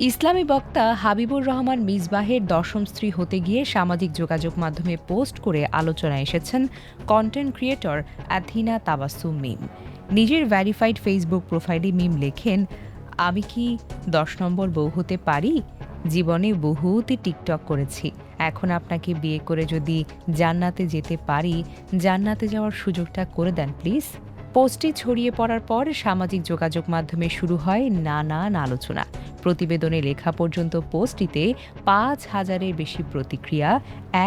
ইসলামী বক্তা হাবিবুর রহমান মিসবাহের দশম স্ত্রী হতে গিয়ে সামাজিক যোগাযোগ মাধ্যমে পোস্ট করে আলোচনায় এসেছেন কন্টেন্ট ক্রিয়েটর অ্যাথিনা তাবাসসুম মিম। নিজের ভ্যারিফাইড ফেসবুক প্রোফাইলে মিম লেখেন, আমি কি ১০ নম্বর বউ হতে পারি? জীবনে বহুত টিকটক করেছি। এখন আপনাকে বিয়ে করে যদি জান্নাতে যেতে পারি, জান্নাতে যাওয়ার সুযোগটা করে দেন প্লিজ। পোস্টটি ছড়িয়ে পড়ার পর সামাজিক যোগাযোগ মাধ্যমে শুরু হয় নানান আলোচনা। প্রতিবেদনে লেখা পর্যন্ত পোস্টটিতে ৫,০০০-এর বেশি প্রতিক্রিয়া,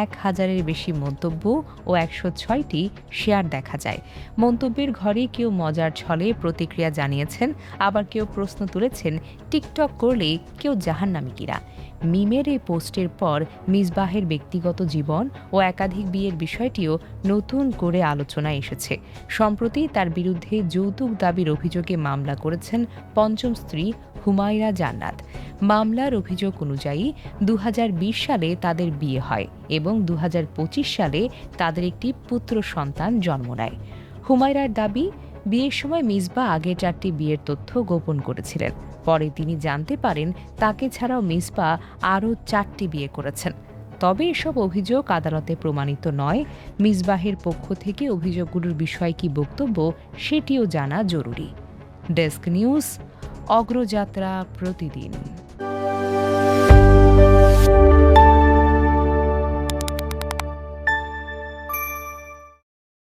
১,০০০-এর বেশি মন্তব্য ও ১০৬টি শেয়ার দেখা যায়। মন্তব্যের ঘরে কেউ মজার ছলে প্রতিক্রিয়া জানিয়েছেন, আবার কেউ প্রশ্ন তুলেছেন টিকটক করলে কেউ জাহান্নামী কিনা। মিমের এই পোস্টের পর মিসবাহের ব্যক্তিগত জীবন ও একাধিক বিয়ের বিষয়টিও নতুন করে আলোচনায় এসেছে। সম্প্রতি তার বিরুদ্ধে যৌতুক দাবির অভিযোগে মামলা করেছেন পঞ্চম স্ত্রী হুমায়রা জান্নাত। মামলার অভিযোগ অনুযায়ী ২০২০ সালে তাদের বিয়ে হয় এবং ২০২৫ সালে তাদের একটি পুত্র সন্তান জন্ম নেয়। হুমায়রার দাবি, বিয়ের সময় মিসবাহ আগে ৪টি বিয়ের তথ্য গোপন করেছিলেন। পরে তিনি জানতে পারেন তাকে ছাড়াও মিসবাহ আরও ৪টি বিয়ে করেছেন। তবে এসব অভিযোগ আদালতে প্রমাণিত নয়। মিসবাহের পক্ষ থেকে অভিযোগগুলোর বিষয়ে কি বক্তব্য, সেটিও জানা জরুরি। ডেস্ক নিউজ, অগ্রযাত্রা প্রতিদিন।